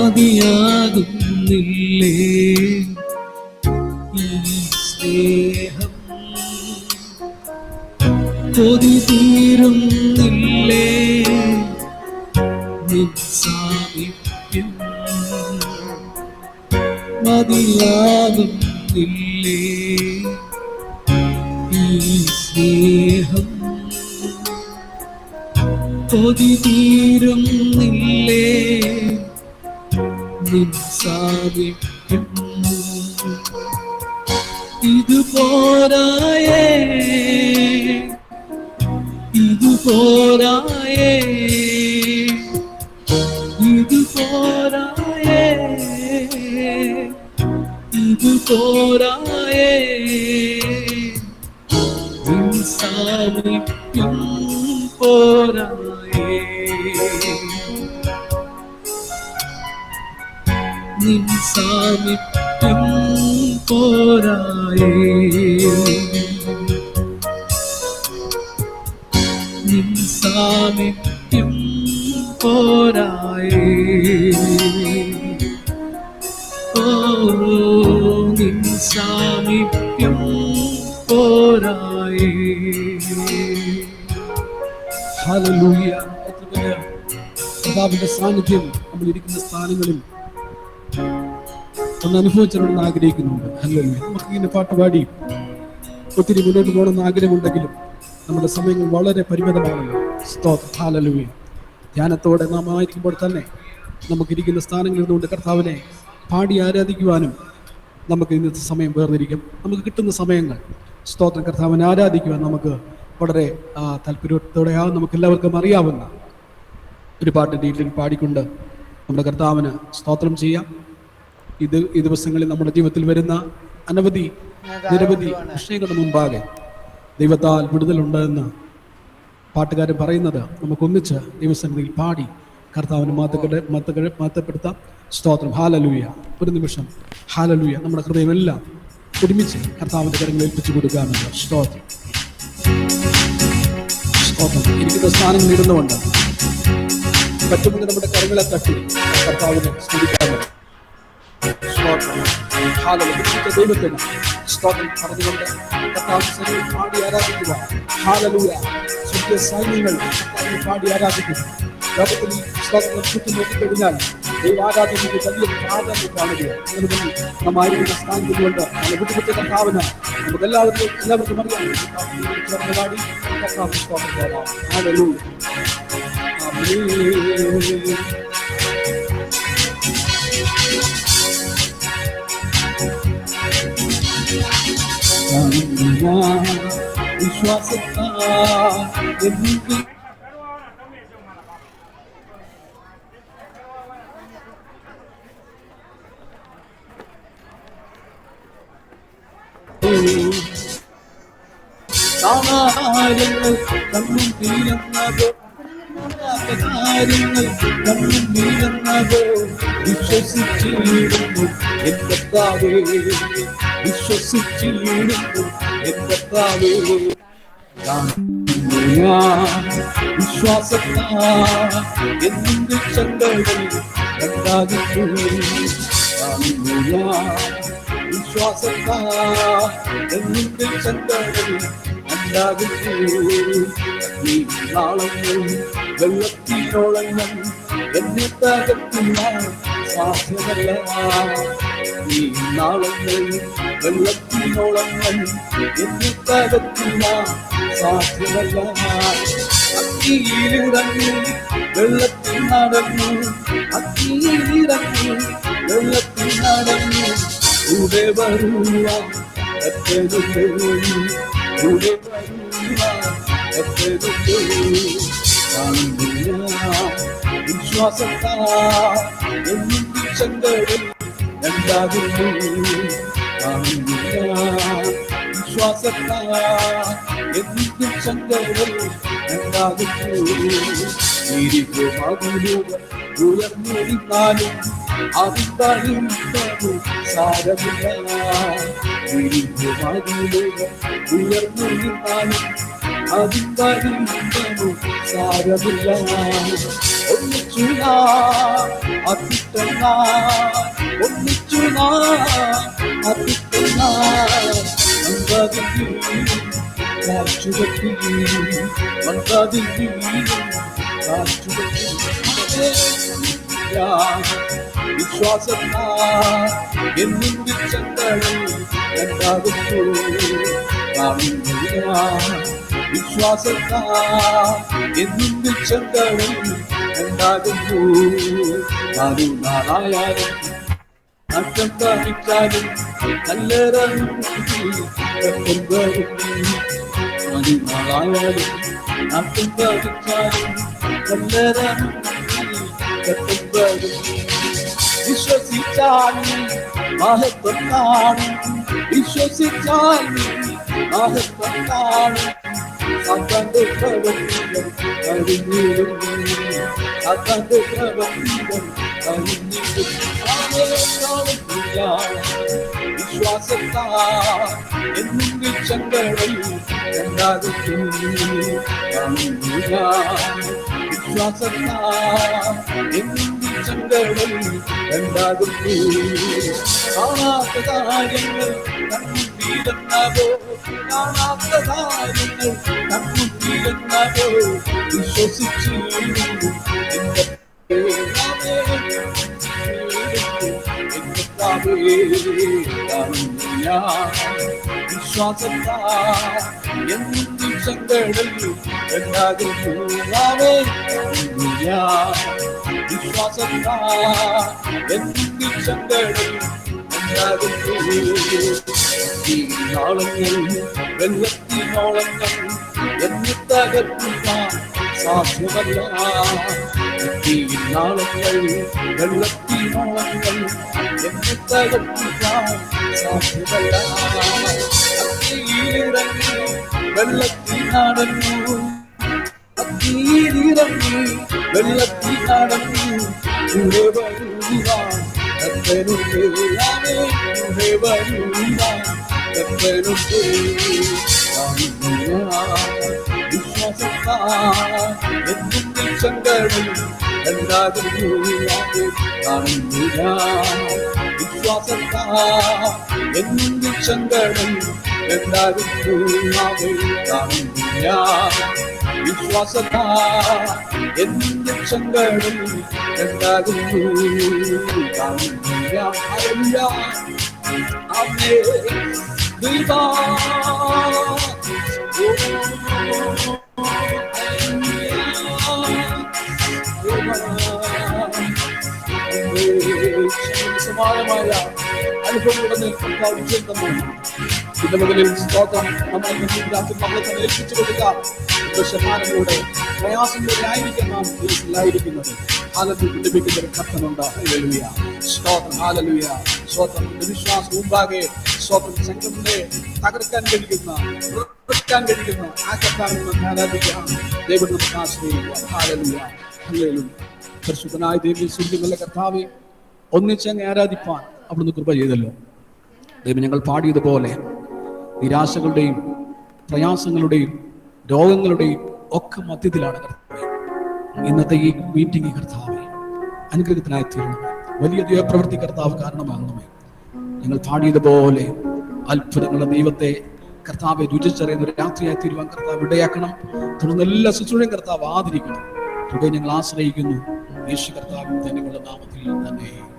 മതിയാകുന്നില്ലേ ഈ സ്നേഹം, കൊതി തീരുന്നില്ലേ നിൻ സാമീപ്യം, മതിയാകുന്നില്ലേ ഈ സ്നേഹം, കൊതി തീരുന്നില്ലേ നിൻ സാമീപ്യം. ഇത് പോരായേ, ഇത് പോരായേ, ഇത് പോരായേ, ഇത് പോരായേ നിൻ സാമീപ്യം പോരായേ, നിൻ സാമീപ്യം പോരായേ, നിൻ സാമീപ്യം പോരായേ, ഓ നിൻ സാമീപ്യം പോരായേ. ഹല്ലേലൂയ. കർത്താവിന്റെ സാന്നിധ്യം നമ്മൾ ഇരിക്കുന്ന സ്ഥാനങ്ങളിൽ ഒന്ന് അനുഭവിച്ചറിയണമെന്ന് ആഗ്രഹിക്കുന്നുണ്ട്. ഹല്ലേലൂയ. നമുക്ക് ഇങ്ങനെ പാട്ടുപാടി ഒത്തിരി മുന്നോട്ട് പോകണമെന്ന് ആഗ്രഹമുണ്ടെങ്കിലും നമ്മുടെ സമയങ്ങൾ വളരെ പരിമിതമാണല്ലോ. സ്തോത്രം. ഹല്ലേലൂയ. ധ്യാനത്തോടെ നാം ആയിരിക്കുമ്പോൾ തന്നെ നമുക്കിരിക്കുന്ന സ്ഥാനങ്ങളിൽ നിന്നുകൊണ്ട് കർത്താവിനെ പാടി ആരാധിക്കുവാനും നമുക്ക് ഇന്നത്തെ സമയം വേർതിരിക്കും. നമുക്ക് കിട്ടുന്ന സമയങ്ങൾ സ്തോത്രം കർത്താവിനെ ആരാധിക്കുവാൻ നമുക്ക് വളരെ താല്പര്യത്തോടെയാവും. നമുക്ക് എല്ലാവർക്കും അറിയാവുന്ന ഒരു പാട്ടിൻ്റെ രീതിയിൽ പാടിക്കൊണ്ട് നമ്മുടെ കർത്താവിന് സ്തോത്രം ചെയ്യാം. ഈ ദിവസങ്ങളിൽ നമ്മുടെ ജീവിതത്തിൽ വരുന്ന നിരവധി വിഷയങ്ങളുടെ മുമ്പാകെ ദൈവത്താൽ വിടുതലുണ്ട് എന്ന് പാട്ടുകാരൻ പറയുന്നത് നമുക്കൊന്നിച്ച് ദൈവസന്നിധിയിൽ പാടി കർത്താവിന് മാറ്റപ്പെടുത്താം. സ്തോത്രം. ഹാലലൂയ. ഒരു നിമിഷം ഹാലലൂയ. നമ്മുടെ ഹൃദയമെല്ലാം ഒരുമിച്ച് കർത്താവിന്റെ കരങ്ങളിൽ ഏൽപ്പിച്ചു കൊടുക്കാറുണ്ട്. സ്തോത്രം. സ്തോത്രം. ഇരിക്കുന്ന സ്ഥാനങ്ങളിൽ ഇരുന്നുകൊണ്ട് പറ്റുമെങ്കിൽ നമ്മുടെ കരങ്ങളെ തട്ടി കർത്താവിനെ സ്തുതിക്കാറുണ്ട്. ദൈവത്തിന് സ്തോത്രം പറഞ്ഞുകൊണ്ട് കർത്താവിനെ പാടി ആരാധിക്കുക. ഹാലലൂയ. സ്വർഗ്ഗീയ സൈന്യങ്ങൾ കർത്താവിനെ പാടി ആരാധിക്കുക. ലോകത്തിൽ ഈ സ്തോത്രം ചുറ്റും നോക്കിക്കഴിഞ്ഞാൽ ദൈവാരാധനയ്ക്ക് വലിയ പ്രാധാന്യം കാണുകയാണ്. അതുകൊണ്ട് നമ്മായിരിക്കുന്ന സ്ഥാനത്തിൽ കൊണ്ട് നമ്മളെ വിട്ടുപെട്ട കർത്താവിന് നമുക്ക് എല്ലാവർക്കും അറിയാം. പാടി കർത്താവ് സ്തോത്രം തരാം. ഹല്ലേലൂയ. വിശ്വാസത്താൽ കാര്യങ്ങൾ കണ്ണും തീരുന്നതോ, കാര്യങ്ങൾ കണ്ണും തീരുന്നതോ വിശ്വസിച്ചിടുന്നു എന്റെ താവേ, വിശ്വസിച്ചിടുന്നു എന്റെ താവേ. വിശ്വാസത്താൽ എന്ത് ചന്തകൾ ഉണ്ടാകുന്നു, വിശ്വാസത്താൽ എന്ത് ചന്തകൾ ഉണ്ടാകുന്നു. ഈ നാളങ്ങൾ വെള്ളത്തിനോളങ്ങൾ എന്നെ തകർത്തില്ല സാധ്യമല്ല. ഈ നാളങ്ങൾ വെള്ളത്തിനോളങ്ങൾ എന്നെ തകർത്തില്ല സാധ്യമല്ല. അഗ്നിയിലിറങ്ങി വെള്ളത്തിൽ നടന്നു, അഗ്നിയിലിറങ്ങി വെള്ളത്തിൽ നടന്നു. കൂടെ വരുവാൻ എത്രയുണ്ട്, കൂടെ വരുവാൻ എത്രയുണ്ട്. വിശ്വാസത്താൽ എന്നും ചന്തകളിൽ ഉണ്ടാകുന്നു. വിശ്വാസത്താൽ എന്നും ചന്തകളിൽ ഉണ്ടാകുന്നു. ഉയർന്നിരുന്നാലും അതിലും സാരമില്ല. ഉയർന്നിരുന്നാലും അതിമ്പോ സാരമില്ല. ഒന്നിച്ചു അതിട്ട ഒന്നിച്ചു അതിട്ട കാറ്റുകട്ടി മന്ദാതിൽ കാറ്റുകട്ടി വിശ്വാസത്താ എന്നും ചന്തകളിൽ രണ്ടാകുന്നു വിശ്വാസത്താ എന്നും ചന്തകളിൽ രണ്ടാകുന്നു. നാലായാലും നഷ്ടം കാണിച്ചാലും നല്ലതായാലും നഷ്ടം കാണിച്ചാലും നല്ലതാണ്. വിശ്വസിച്ചാൽ മഹത്വം കാണും, വിശ്വസിച്ചാൽ മഹത്വം കാണും. സാത്താന്റെ പ്രവൃത്തികൾ കഴിഞ്ഞിരുന്നു, സാത്താന്റെ പ്രവൃത്തികൾ കഴിഞ്ഞിരുന്നു. വിശ്വാസത്താ എന്നും ചങ്കടൽ രണ്ടാകുന്നു. വിശ്വാസത്താ എന്നും ചങ്കടൽ രണ്ടാകുന്നു. കാണാത്ത കാര്യങ്ങൾ കണ്ണുനീരെന്നാവോ, കാണാത്ത കാര്യങ്ങൾ കണ്ണുനീരെന്നാവോ. വിശ്വസിച്ചിരുന്നു വിശ്വാസത്താ എന്തും സങ്കടൽ രണ്ടാകുന്നു. വിശ്വാസത്താ എന്തും സങ്കടൽ രണ്ടാകുന്നു. നാളങ്ങൾ വെള്ളത്തിനോളങ്ങൾ എന്ന് തകർക്കുവാൻ സാധ്യമല്ല. നാളങ്ങൾ വെള്ളത്തിനോളങ്ങൾ എന്ന് തകർക്കുവാൻ സാധ്യമല്ല. അഗ്നിയിലിറങ്ങി വെള്ളത്തിൽ നടന്നു, അഗ്നിയിലിറങ്ങി വെള്ളത്തിൽ നടന്നു. കൂടെ വരുവാൻ കർത്തനുണ്ട്, കൂടെ വരുവാൻ കർത്തനുണ്ട്. വിശ്വാസത്താ എന്നും സങ്കടം രണ്ടാകുന്നു. കാണുന്നില്ല വിശ്വാസത്താ എന്നും സങ്കടം രണ്ടാകുന്നു. കാണുന്നില്ല വിശ്വാസത്താ എന്നും സങ്കടം രണ്ടാകുന്നു. കാണുന്നില്ല. ദൈവാ സമാനമായ അനുഭവങ്ങളുടെ ഇതിന്റെ മുകളിൽ സ്തോത്രം നമ്മളെ തന്നെ ഏൽപ്പിച്ചു കൊടുക്കാം. ശതമാനങ്ങളുടെ പ്രയാസങ്ങളിലൂടെ ആയിരിക്കും നാം കേസിലായിരിക്കുന്നത്. ലഭിക്കുന്ന ഒരു കർത്തനുണ്ട്. ഹല്ലേലൂയ, സ്തോത്രം, ഹല്ലേലൂയ, സ്തോത്രം. വിശ്വാസം മുമ്പാകെ സ്തോത്രം സംഘത്തെ തകർക്കാൻ കഴിയുന്ന ആ കർത്താവിനെ നമുക്ക് ആരാധിക്കാം. ദൈവം നമുക്ക് ആശ്രയിക്കാം. Hallelujah, hallelujah. പരിശുദ്ധനായ ദൈവം സ്വർഗ്ഗത്തിലുള്ള കർത്താവേ, ഒന്നിച്ചങ്ങ് ആരാധിപ്പാൻ അവിടുന്ന് കൃപ ചെയ്തല്ലോ. ദൈവം ഞങ്ങൾ പാടിയതുപോലെ നിരാശകളുടെയും പ്രയാസങ്ങളുടെയും രോഗങ്ങളുടെയും ഒക്കെ മധ്യത്തിലാണ് കർത്താവേ ഇന്നത്തെ ഈ മീറ്റിംഗ്. കർത്താവേ അനുഗ്രഹത്തിനായി തീരണമേ. വലിയ ദൈവപ്രവൃത്തി കർത്താവ് കാരണമാകണമേ. ഞങ്ങൾ പാടിയതുപോലെ അത്ഭുതങ്ങളുടെ ദൈവത്തെ കർത്താവെ രുചിച്ചറിയുന്ന ഒരു രാത്രിയായി തീരുവാൻ കർത്താവ് ഇടയാക്കണം. തുടർന്ന് എല്ലാ ശുശ്രൂഷയും കർത്താവ് ആദരിക്കണം. കൃപയെ ഞങ്ങൾ ആശ്രയിക്കുന്നു. യേശു കർത്താവിൻ തന്നെയുള്ള നാമത്തിൽ തന്നെ.